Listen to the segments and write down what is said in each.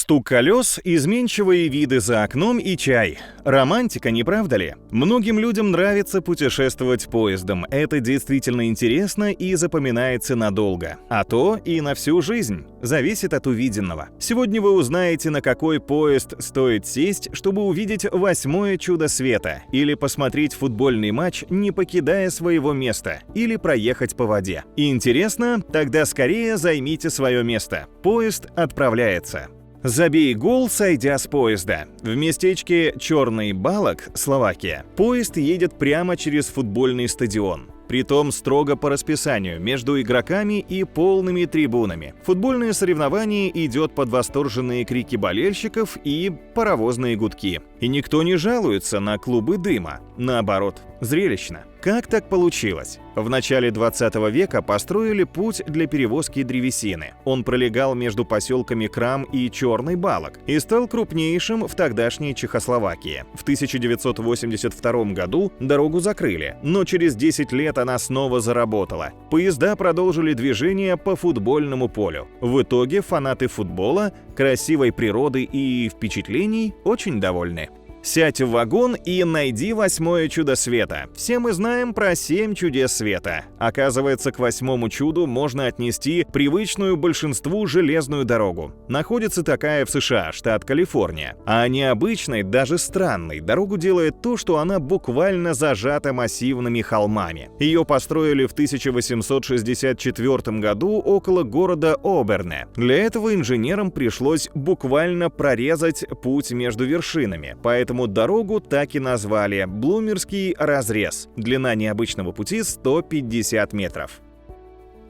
Стук колес, изменчивые виды за окном и чай. Романтика, не правда ли? Многим людям нравится путешествовать поездом. Это действительно интересно и запоминается надолго. А то и на всю жизнь. Зависит от увиденного. Сегодня вы узнаете, на какой поезд стоит сесть, чтобы увидеть 8-е чудо света, или посмотреть футбольный матч, не покидая своего места, или проехать по воде. Интересно? Тогда скорее займите свое место. Поезд отправляется. Забей гол, сойдя с поезда. В местечке Черный Балок, Словакия, поезд едет прямо через футбольный стадион. Притом строго по расписанию, между игроками и полными трибунами. Футбольное соревнование идет под восторженные крики болельщиков и паровозные гудки. И никто не жалуется на клубы дыма. Наоборот, зрелищно. Как так получилось? В начале 20 века построили путь для перевозки древесины. Он пролегал между поселками Крам и Черный Балок и стал крупнейшим в тогдашней Чехословакии. В 1982 году дорогу закрыли, но через 10 лет она снова заработала. Поезда продолжили движение по футбольному полю. В итоге фанаты футбола, красивой природы и впечатлений очень довольны. Сядь в вагон и найди 8-е чудо света. Все мы знаем про 7 чудес света. Оказывается, к 8-му чуду можно отнести привычную большинству железную дорогу. Находится такая в США, штат Калифорния. А необычной, даже странной, дорогу делает то, что она буквально зажата массивными холмами. Ее построили в 1864 году около города Оберне. Для этого инженерам пришлось буквально прорезать путь между вершинами, поэтому дорогу так и назвали Блумерский разрез. Длина необычного пути 150 метров.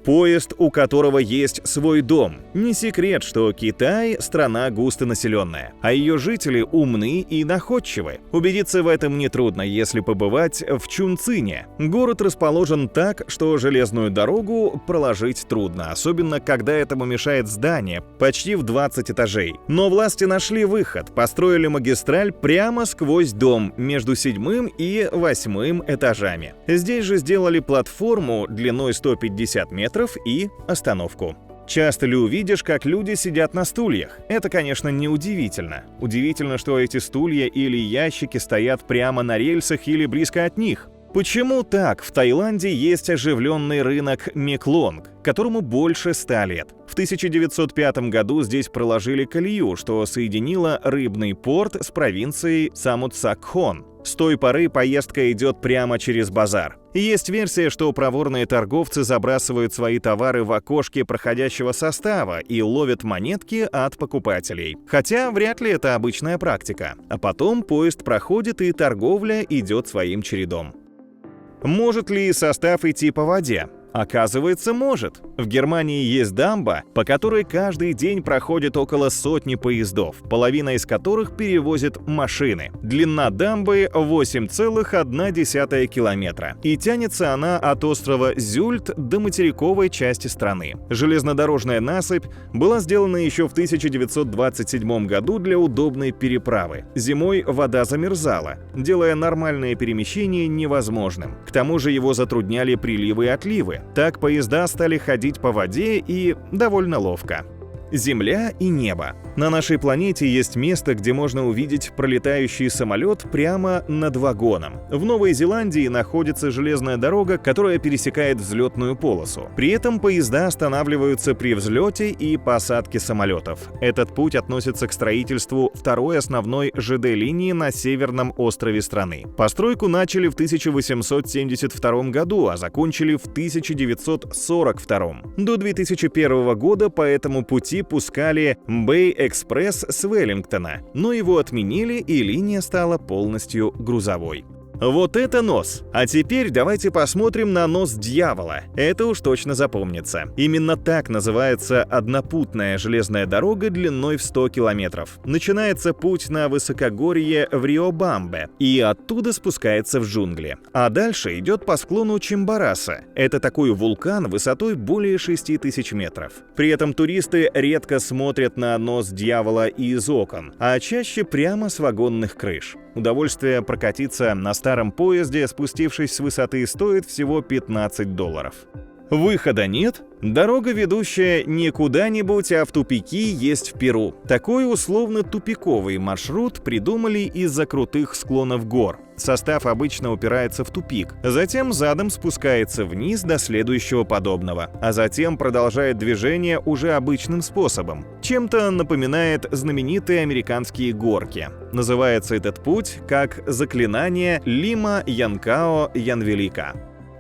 Поезд, у которого есть свой дом. Не секрет, что Китай – страна густонаселенная, а ее жители умны и находчивы. Убедиться в этом нетрудно, если побывать в Чунцине. Город расположен так, что железную дорогу проложить трудно, особенно когда этому мешает здание, почти в 20 этажей. Но власти нашли выход, построили магистраль прямо сквозь дом, между 7-м и 8-м этажами. Здесь же сделали платформу длиной 150 метров и остановку. Часто ли увидишь, как люди сидят на стульях? Это, конечно, не удивительно. Удивительно, что эти стулья или ящики стоят прямо на рельсах или близко от них. Почему так? В Таиланде есть оживленный рынок Меклонг, которому больше 100 лет. В 1905 году здесь проложили колею, что соединило рыбный порт с провинцией Самут-Сакхон. С той поры поездка идет прямо через базар. Есть версия, что проворные торговцы забрасывают свои товары в окошки проходящего состава и ловят монетки от покупателей. Хотя вряд ли это обычная практика. А потом поезд проходит, и торговля идет своим чередом. Может ли состав идти по воде? Оказывается, может. В Германии есть дамба, по которой каждый день проходит около 100 поездов, половина из которых перевозит машины. Длина дамбы 8,1 километра. И тянется она от острова Зюльт до материковой части страны. Железнодорожная насыпь была сделана еще в 1927 году для удобной переправы. Зимой вода замерзала, делая нормальное перемещение невозможным. К тому же его затрудняли приливы и отливы. Так поезда стали ходить по воде и довольно ловко. Земля и небо. На нашей планете есть место, где можно увидеть пролетающий самолет прямо над вагоном. В Новой Зеландии находится железная дорога, которая пересекает взлетную полосу. При этом поезда останавливаются при взлете и посадке самолетов. Этот путь относится к строительству второй основной ЖД-линии на северном острове страны. Постройку начали в 1872 году, а закончили в 1942. До 2001 года по этому пути пускали Бэй-экспресс с Веллингтона, но его отменили, и линия стала полностью грузовой. Вот это нос! А теперь давайте посмотрим на нос дьявола. Это уж точно запомнится. Именно так называется однопутная железная дорога длиной в 100 километров. Начинается путь на высокогорье в Риобамбе и оттуда спускается в джунгли. А дальше идет по склону Чимбораса. Это такой вулкан высотой более 6000 метров. При этом туристы редко смотрят на нос дьявола из окон, а чаще прямо с вагонных крыш. Удовольствие прокатиться на старом поезде, спустившись с высоты, стоит всего $15. Выхода нет? Дорога, ведущая не куда-нибудь, а в тупики, есть в Перу. Такой условно-тупиковый маршрут придумали из-за крутых склонов гор. Состав обычно упирается в тупик, затем задом спускается вниз до следующего подобного, а затем продолжает движение уже обычным способом. Чем-то напоминает знаменитые американские горки. Называется этот путь как «Заклинание Лима-Янкао-Янвелика».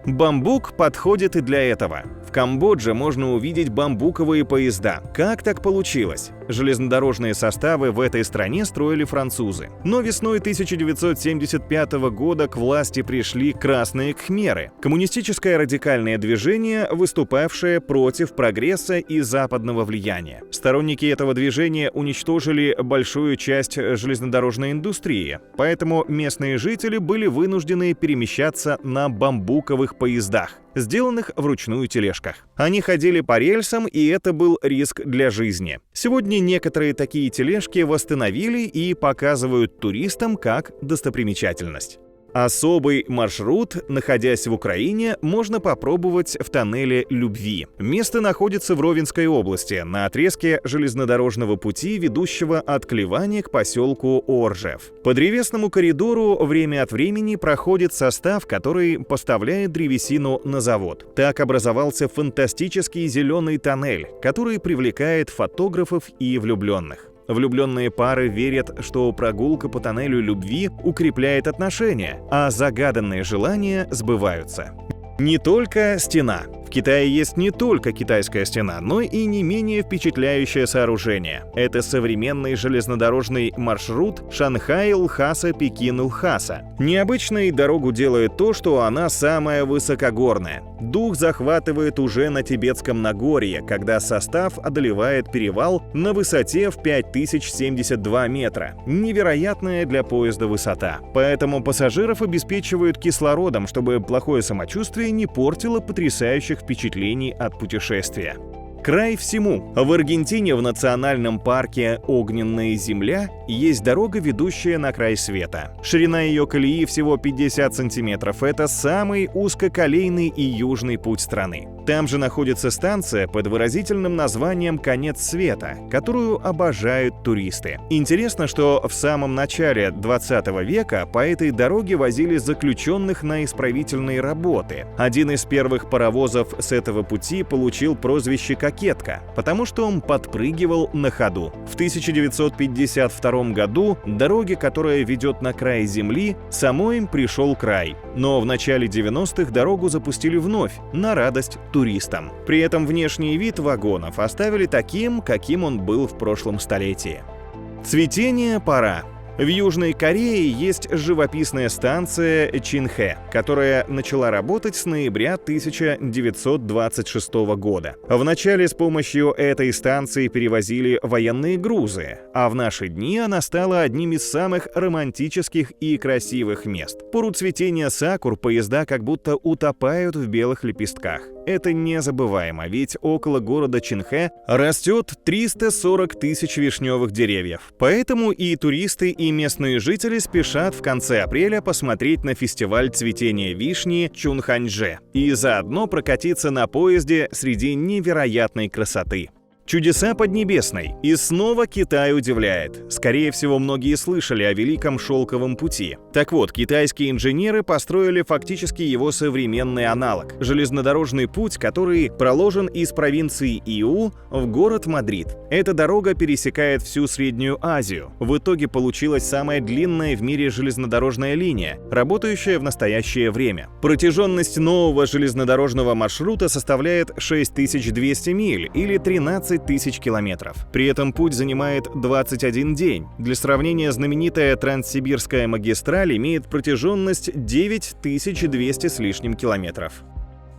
Бамбук подходит и для этого. В Камбодже можно увидеть бамбуковые поезда. Как так получилось? Железнодорожные составы в этой стране строили французы. Но весной 1975 года к власти пришли красные кхмеры, коммунистическое радикальное движение, выступавшее против прогресса и западного влияния. Сторонники этого движения уничтожили большую часть железнодорожной индустрии, поэтому местные жители были вынуждены перемещаться на бамбуковых поездах, сделанных вручную тележках. Они ходили по рельсам, и это был риск для жизни. Сегодня некоторые такие тележки восстановили и показывают туристам как достопримечательность. Особый маршрут, находясь в Украине, можно попробовать в тоннеле Любви. Место находится в Ровенской области, на отрезке железнодорожного пути, ведущего от Клевани к поселку Оржев. По древесному коридору время от времени проходит состав, который поставляет древесину на завод. Так образовался фантастический зеленый тоннель, который привлекает фотографов и влюбленных. Влюбленные пары верят, что прогулка по тоннелю Любви укрепляет отношения, а загаданные желания сбываются. Не только стена. В Китае есть не только китайская стена, но и не менее впечатляющее сооружение. Это современный железнодорожный маршрут Шанхай-Лхаса-Пекин-Лхаса. Необычной дорогу делает то, что она самая высокогорная. Дух захватывает уже на Тибетском Нагорье, когда состав одолевает перевал на высоте в 5072 метра. Невероятная для поезда высота. Поэтому пассажиров обеспечивают кислородом, чтобы плохое самочувствие не портило потрясающих впечатлений от путешествия. Край всему. В Аргентине в национальном парке «Огненная земля» есть дорога, ведущая на край света. Ширина ее колеи всего 50 сантиметров. Это самый узкоколейный и южный путь страны. Там же находится станция под выразительным названием «Конец света», которую обожают туристы. Интересно, что в самом начале 20 века по этой дороге возили заключенных на исправительные работы. Один из первых паровозов с этого пути получил прозвище «Кокетка», потому что он подпрыгивал на ходу. В 1952 году дороге, которая ведет на край земли, самой им пришел край. Но в начале 90-х дорогу запустили вновь, на радость туристам. При этом внешний вид вагонов оставили таким, каким он был в прошлом столетии. Цветение пора. В Южной Корее есть живописная станция Чинхэ, которая начала работать с ноября 1926 года. Вначале с помощью этой станции перевозили военные грузы, а в наши дни она стала одним из самых романтических и красивых мест. В пору цветения сакур поезда как будто утопают в белых лепестках. Это незабываемо, ведь около города Чинхэ растет 340 тысяч вишневых деревьев. Поэтому и туристы, и местные жители спешат в конце апреля посмотреть на фестиваль цветения вишни Чунханьже и заодно прокатиться на поезде среди невероятной красоты. Чудеса Поднебесной. И снова Китай удивляет. Скорее всего, многие слышали о Великом Шелковом пути. Так вот, китайские инженеры построили фактически его современный аналог – железнодорожный путь, который проложен из провинции Иу в город Мадрид. Эта дорога пересекает всю Среднюю Азию. В итоге получилась самая длинная в мире железнодорожная линия, работающая в настоящее время. Протяженность нового железнодорожного маршрута составляет 6200 миль или 13 тысяч километров. При этом путь занимает 21 день. Для сравнения, знаменитая Транссибирская магистраль имеет протяженность 9200 с лишним километров.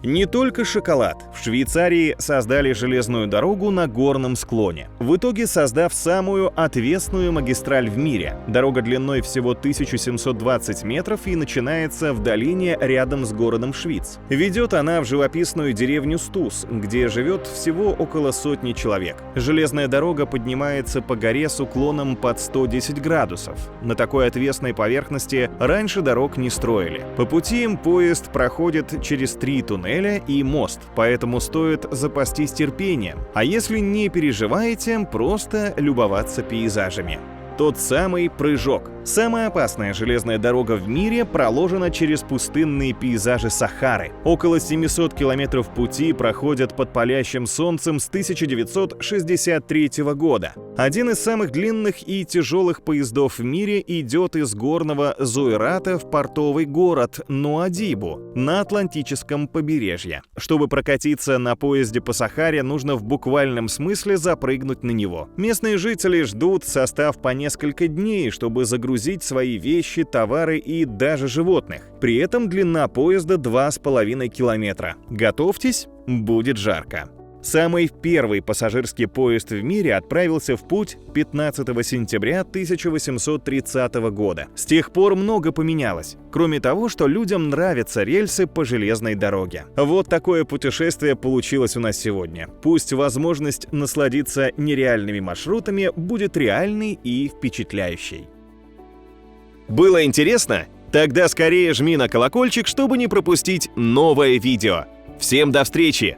Не только шоколад. В Швейцарии создали железную дорогу на горном склоне, в итоге создав самую отвесную магистраль в мире. Дорога длиной всего 1720 метров и начинается в долине рядом с городом Швиц. Ведет она в живописную деревню Стус, где живет всего около 100 человек. Железная дорога поднимается по горе с уклоном под 110 градусов. На такой отвесной поверхности раньше дорог не строили. По пути им поезд проходит через 3 туннеля, туннеля и мост, поэтому стоит запастись терпением. А если не переживаете, просто любоваться пейзажами. Тот самый прыжок. Самая опасная железная дорога в мире проложена через пустынные пейзажи Сахары. Около 700 километров пути проходят под палящим солнцем с 1963 года. Один из самых длинных и тяжелых поездов в мире идет из горного Зуэрата в портовый город Нуадибу на Атлантическом побережье. Чтобы прокатиться на поезде по Сахаре, нужно в буквальном смысле запрыгнуть на него. Местные жители ждут состав по несколько дней, чтобы загрузить свои вещи, товары и даже животных. При этом длина поезда 2,5 километра. Готовьтесь, будет жарко. Самый первый пассажирский поезд в мире отправился в путь 15 сентября 1830 года. С тех пор много поменялось, кроме того, что людям нравятся рельсы по железной дороге. Вот такое путешествие получилось у нас сегодня. Пусть возможность насладиться нереальными маршрутами будет реальной и впечатляющей. Было интересно? Тогда скорее жми на колокольчик, чтобы не пропустить новое видео. Всем до встречи!